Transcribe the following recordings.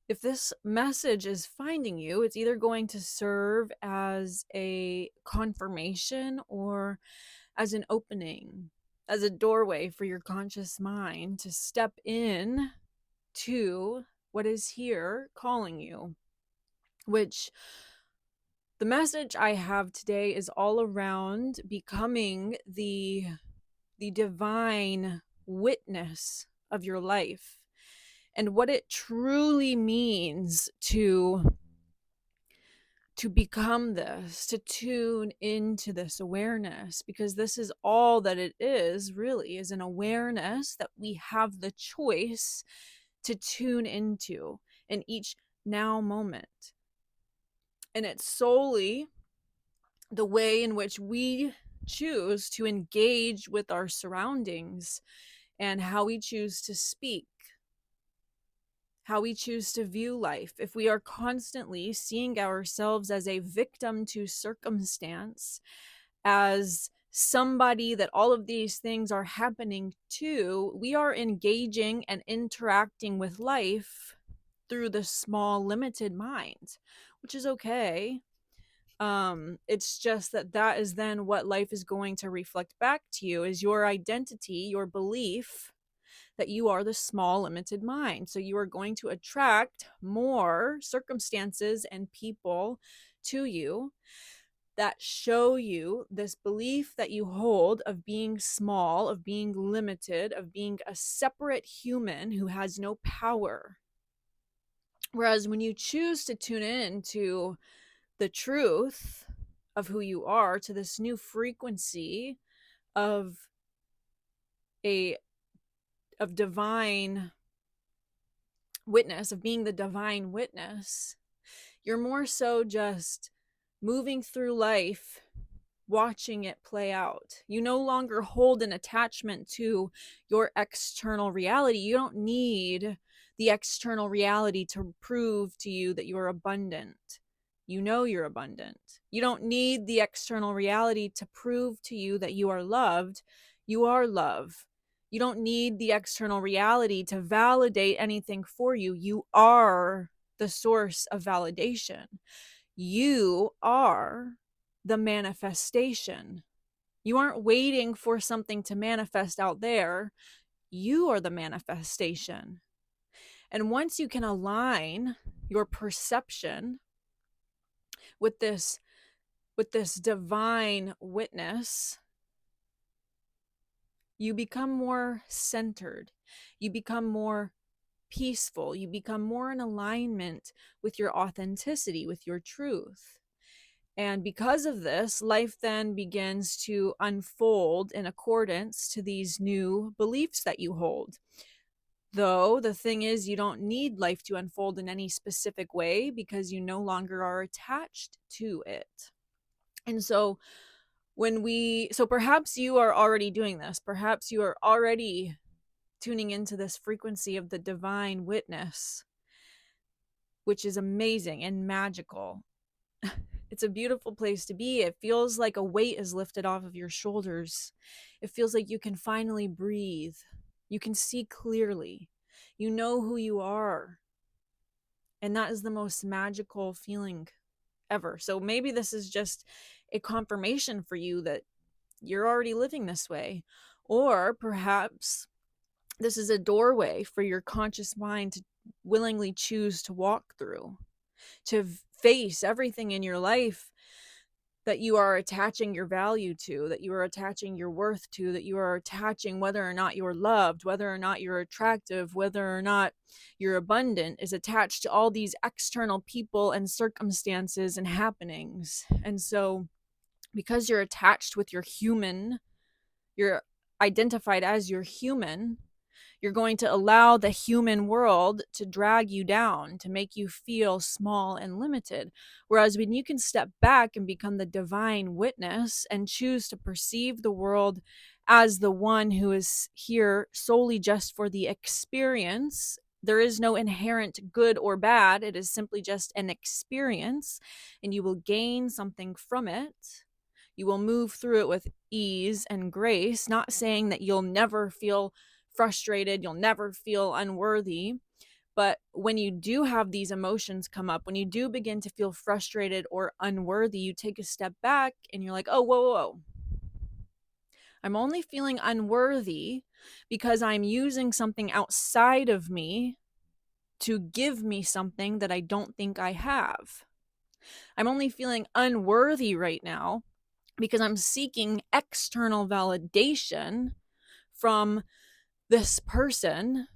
if this message is finding you, it's either going to serve as a confirmation or as an opening, as a doorway for your conscious mind to step in to what is here calling you, which the message I have today is all around becoming the divine witness of your life and what it truly means to become this, to tune into this awareness, because this is all that it is, really, is an awareness that we have the choice to tune into in each now moment. And it's solely the way in which we choose to engage with our surroundings and how we choose to speak, how we choose to view life. If we are constantly seeing ourselves as a victim to circumstance, as somebody that all of these things are happening to, we are engaging and interacting with life through the small, limited mind, which is okay. It's just that is then what life is going to reflect back to you, is your identity, your belief that you are the small, limited mind. So you are going to attract more circumstances and people to you that show you this belief that you hold of being small, of being limited, of being a separate human who has no power. Whereas when you choose to tune in to the truth of who you are, to this new frequency of a of divine witness, of being the divine witness, you're more so just moving through life, watching it play out. You no longer hold an attachment to your external reality. You don't need the external reality to prove to you that you're abundant. You know you're abundant. You don't need the external reality to prove to you that you are loved. You are love. You don't need the external reality to validate anything for you. You are the source of validation. You are the manifestation. You aren't waiting for something to manifest out there. You are the manifestation. And once you can align your perception with this divine witness, you become more centered. You become more peaceful. You become more in alignment with your authenticity, with your truth. And because of this, life then begins to unfold in accordance to these new beliefs that you hold. Though the thing is, you don't need life to unfold in any specific way because you no longer are attached to it. And so perhaps you are already doing this. Perhaps you are already tuning into this frequency of the divine witness, which is amazing and magical. It's a beautiful place to be. It feels like a weight is lifted off of your shoulders. It feels like you can finally breathe. You can see clearly. You know who you are. And that is the most magical feeling ever. So maybe this is just a confirmation for you that you're already living this way. Or perhaps this is a doorway for your conscious mind to willingly choose to walk through, to face everything in your life that you are attaching your value to, that you are attaching your worth to, that you are attaching whether or not you're loved, whether or not you're attractive, whether or not you're abundant, is attached to all these external people and circumstances and happenings. And so because you're attached with your human, you're identified as your human, you're going to allow the human world to drag you down, to make you feel small and limited. Whereas when you can step back and become the divine witness and choose to perceive the world as the one who is here solely just for the experience, there is no inherent good or bad. It is simply just an experience, and you will gain something from it. You will move through it with ease and grace, not saying that you'll never feel frustrated, you'll never feel unworthy, But when you do have these emotions come up, when you do begin to feel frustrated or unworthy, you take a step back and you're like, oh, whoa, whoa, whoa. I'm only feeling unworthy because I'm using something outside of me to give me something that I don't think I have. I'm only feeling unworthy right now because I'm seeking external validation from this person.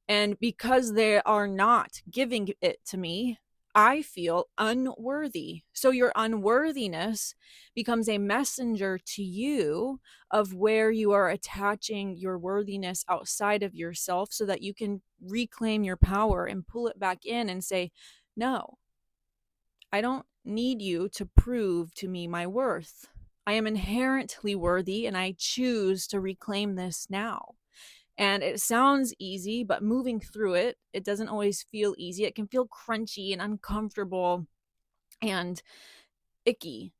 And because they are not giving it to me, I feel unworthy. So your unworthiness becomes a messenger to you of where you are attaching your worthiness outside of yourself so that you can reclaim your power and pull it back in and say, no, I don't need you to prove to me my worth. I am inherently worthy and I choose to reclaim this now. And it sounds easy, but moving through it, it doesn't always feel easy. It can feel crunchy and uncomfortable and icky.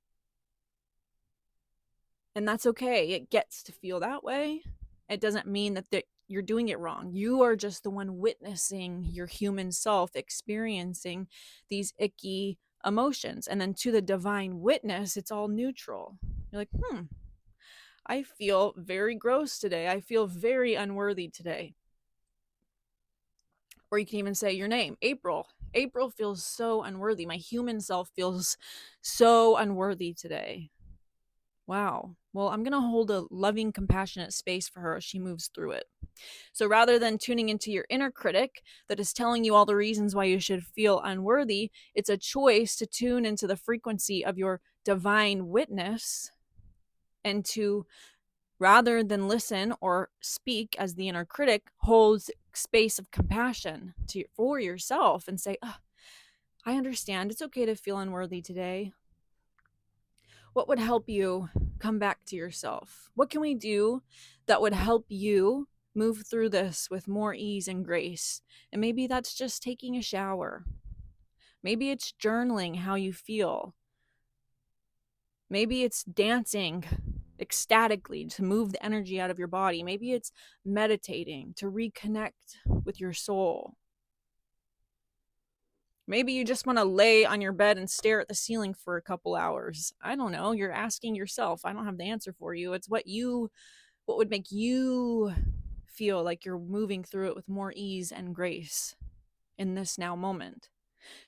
And that's okay. It gets to feel that way. It doesn't mean that you're doing it wrong. You are just the one witnessing your human self experiencing these icky emotions. And then to the divine witness, it's all neutral. You're like, I feel very gross today. I feel very unworthy today. Or you can even say your name, April. April feels so unworthy. My human self feels so unworthy today. Wow. Well, I'm going to hold a loving, compassionate space for her as she moves through it. So rather than tuning into your inner critic that is telling you all the reasons why you should feel unworthy, it's a choice to tune into the frequency of your divine witness and to, rather than listen or speak as the inner critic, holds space of compassion for yourself and say, oh, I understand. It's okay to feel unworthy today. What would help you come back to yourself? What can we do that would help you move through this with more ease and grace? And maybe that's just taking a shower. Maybe it's journaling how you feel. Maybe it's dancing ecstatically to move the energy out of your body. Maybe it's meditating to reconnect with your soul. Maybe you just want to lay on your bed and stare at the ceiling for a couple hours. I don't know. You're asking yourself. I don't have the answer for you. It's what would make you feel like you're moving through it with more ease and grace in this now moment.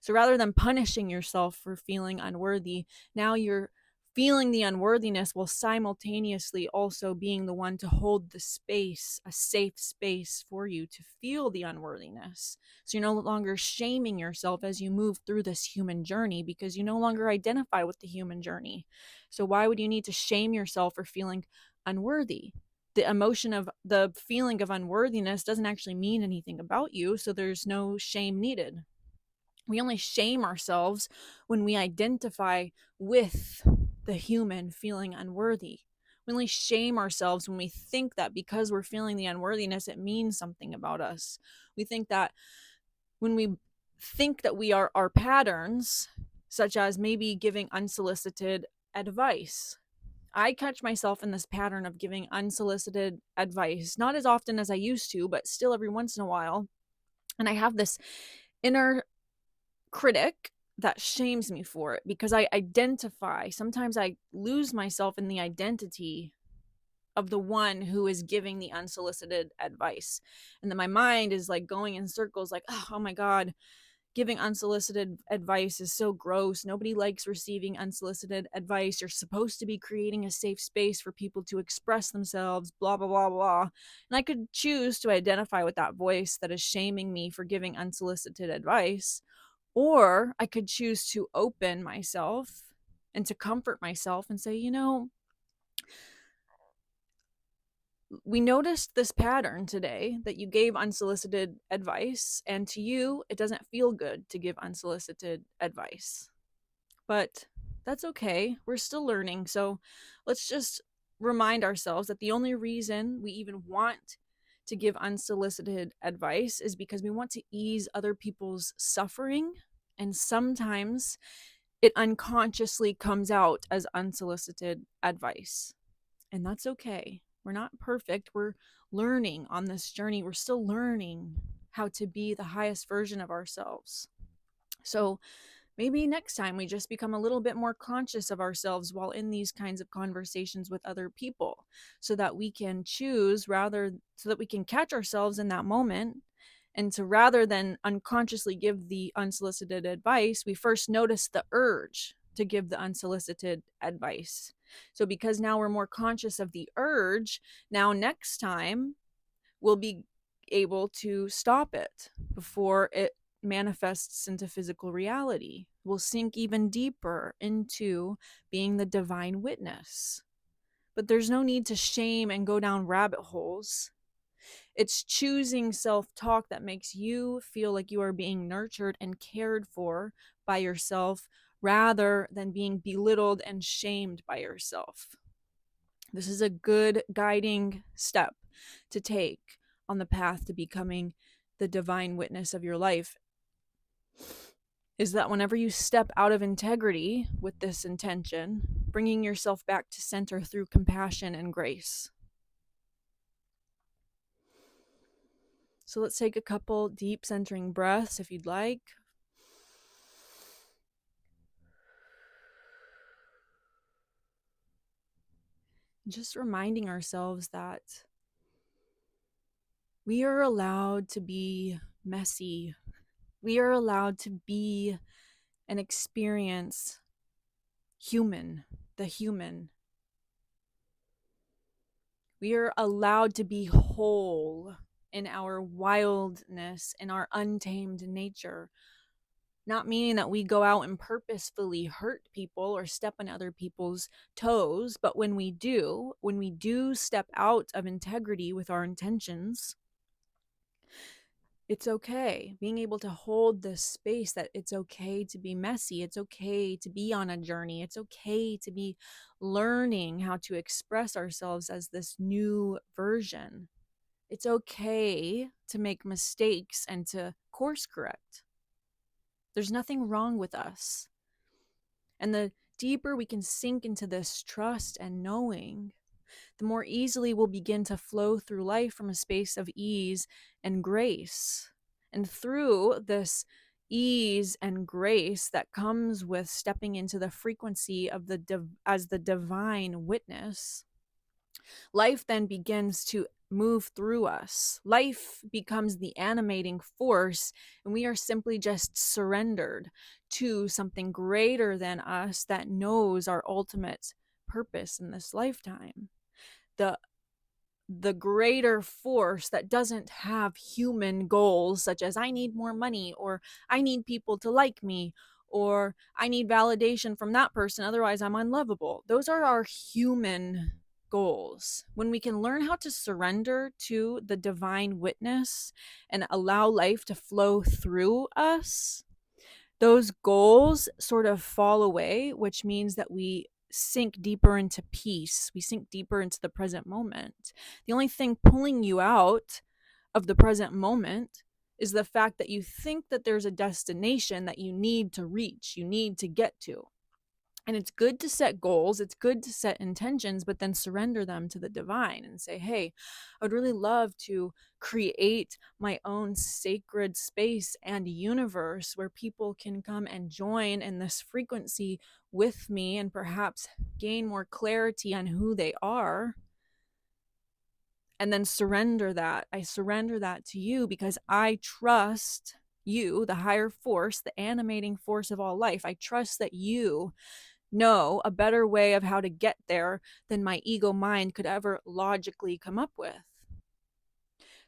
So rather than punishing yourself for feeling unworthy, now you're feeling the unworthiness while simultaneously also being the one to hold the space, a safe space for you to feel the unworthiness. So you're no longer shaming yourself as you move through this human journey because you no longer identify with the human journey. So why would you need to shame yourself for feeling unworthy? The emotion of the feeling of unworthiness doesn't actually mean anything about you, so there's no shame needed. We only shame ourselves when we identify with the human feeling unworthy. We only shame ourselves when we think that because we're feeling the unworthiness, it means something about us. We think that when we think that we are our patterns, such as maybe giving unsolicited advice. I catch myself in this pattern of giving unsolicited advice, not as often as I used to, but still every once in a while. And I have this inner critic that shames me for it because I identify, sometimes I lose myself in the identity of the one who is giving the unsolicited advice. And then my mind is like going in circles like, oh my God, giving unsolicited advice is so gross. Nobody likes receiving unsolicited advice. You're supposed to be creating a safe space for people to express themselves, blah, blah, blah, blah. And I could choose to identify with that voice that is shaming me for giving unsolicited advice. Or I could choose to open myself and to comfort myself and say, we noticed this pattern today that you gave unsolicited advice, and to you, it doesn't feel good to give unsolicited advice. But that's okay. We're still learning. So let's just remind ourselves that the only reason we even want to give unsolicited advice is because we want to ease other people's suffering. And sometimes it unconsciously comes out as unsolicited advice. And that's okay. We're not perfect. We're learning on this journey. We're still learning how to be the highest version of ourselves. So maybe next time we just become a little bit more conscious of ourselves while in these kinds of conversations with other people, so that we can choose so that we can catch ourselves in that moment. And to rather than unconsciously give the unsolicited advice, we first notice the urge to give the unsolicited advice. So because now we're more conscious of the urge, now next time we'll be able to stop it before it manifests into physical reality. We'll sink even deeper into being the divine witness. But there's no need to shame and go down rabbit holes. It's choosing self-talk that makes you feel like you are being nurtured and cared for by yourself, rather than being belittled and shamed by yourself. This is a good guiding step to take on the path to becoming the divine witness of your life, is that whenever you step out of integrity with this intention, bringing yourself back to center through compassion and grace. So let's take a couple deep centering breaths if you'd like. Just reminding ourselves that we are allowed to be messy. We are allowed to be and experience the human. We are allowed to be whole in our wildness, in our untamed nature. Not meaning that we go out and purposefully hurt people or step on other people's toes, but when we do step out of integrity with our intentions, it's okay. Being able to hold this space that it's okay to be messy. It's okay to be on a journey. It's okay to be learning how to express ourselves as this new version. It's okay to make mistakes and to course correct. There's nothing wrong with us. And the deeper we can sink into this trust and knowing, the more easily we'll begin to flow through life from a space of ease and grace. And through this ease and grace that comes with stepping into the frequency of as the divine witness, life then begins to move through us. Life becomes the animating force, and we are simply just surrendered to something greater than us that knows our ultimate purpose in this lifetime. The greater force that doesn't have human goals, such as I need more money, or I need people to like me, or I need validation from that person, otherwise I'm unlovable. Those are our human goals. When we can learn how to surrender to the divine witness and allow life to flow through us, those goals sort of fall away, which means that we sink deeper into peace. We sink deeper into the present moment. The only thing pulling you out of the present moment is the fact that you think that there's a destination that you need to reach, you need to get to. And it's good to set goals, it's good to set intentions, but then surrender them to the divine and say, hey, I would really love to create my own sacred space and universe where people can come and join in this frequency with me and perhaps gain more clarity on who they are. And then surrender that. I surrender that to you because I trust you, the higher force, the animating force of all life. I trust that you know a better way of how to get there than my ego mind could ever logically come up with.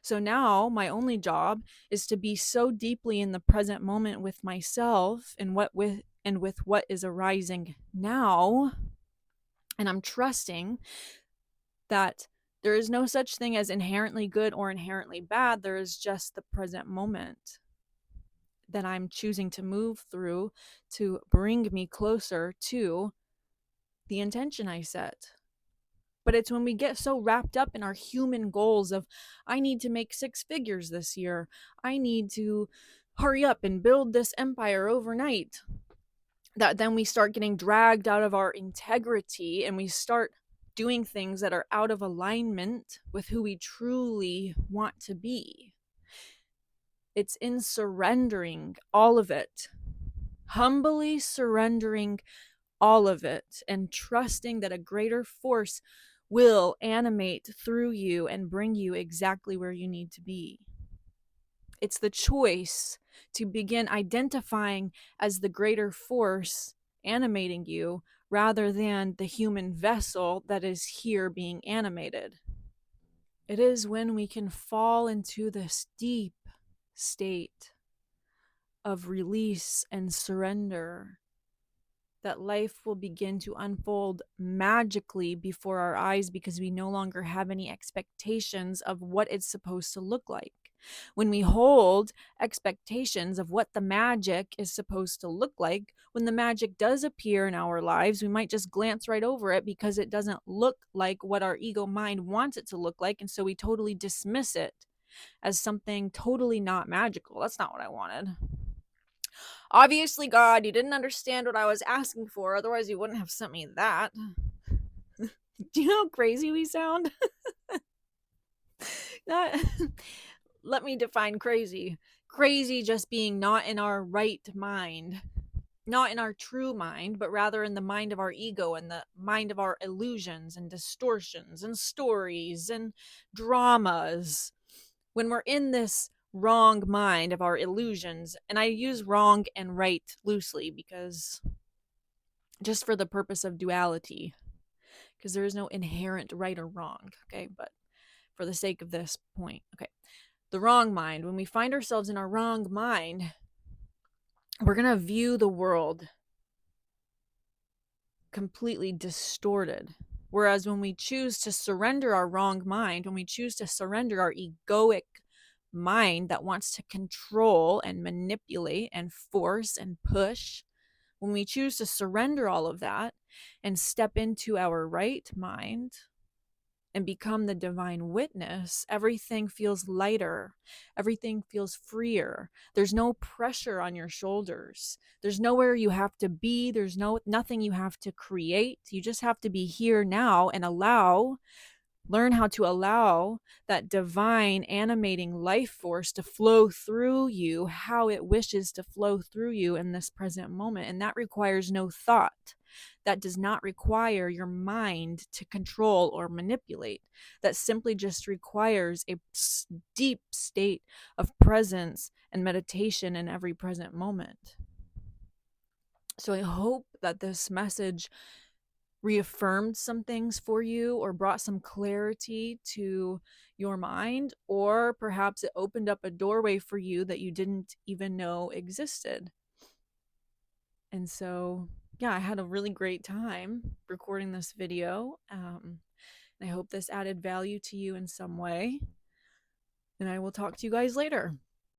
So now my only job is to be so deeply in the present moment with myself and with what is arising now. And I'm trusting that there is no such thing as inherently good or inherently bad. There is just the present moment that I'm choosing to move through to bring me closer to the intention I set. But it's when we get so wrapped up in our human goals of, I need to make 6 figures this year, I need to hurry up and build this empire overnight, that then we start getting dragged out of our integrity and we start doing things that are out of alignment with who we truly want to be. It's in surrendering all of it, humbly surrendering all of it, and trusting that a greater force will animate through you and bring you exactly where you need to be. It's the choice to begin identifying as the greater force animating you rather than the human vessel that is here being animated. It is when we can fall into this deep state of release and surrender that life will begin to unfold magically before our eyes, because we no longer have any expectations of what it's supposed to look like. When we hold expectations of what the magic is supposed to look like, when the magic does appear in our lives, we might just glance right over it because it doesn't look like what our ego mind wants it to look like. And so we totally dismiss it as something totally not magical. That's not what I wanted. Obviously, God, you didn't understand what I was asking for, otherwise, you wouldn't have sent me that. Do you know how crazy we sound? That, let me define crazy. Crazy just being not in our right mind, not in our true mind, but rather in the mind of our ego and the mind of our illusions and distortions and stories and dramas. When we're in this wrong mind of our illusions, and I use wrong and right loosely because just for the purpose of duality, because there is no inherent right or wrong, okay? But for the sake of this point, okay, the wrong mind, when we find ourselves in our wrong mind, we're going to view the world completely distorted. Whereas when we choose to surrender our wrong mind, when we choose to surrender our egoic mind that wants to control and manipulate and force and push, when we choose to surrender all of that and step into our right mind and become the divine witness, everything feels lighter. Everything feels freer. There's no pressure on your shoulders. There's nowhere you have to be. There's nothing you have to create. You just have to be here now and learn how to allow that divine animating life force to flow through you how it wishes to flow through you in this present moment. And that requires no thought. That does not require your mind to control or manipulate. That simply just requires a deep state of presence and meditation in every present moment. So I hope that this message reaffirmed some things for you or brought some clarity to your mind, or perhaps it opened up a doorway for you that you didn't even know existed. And so, yeah, I had a really great time recording this video. I hope this added value to you in some way. And I will talk to you guys later.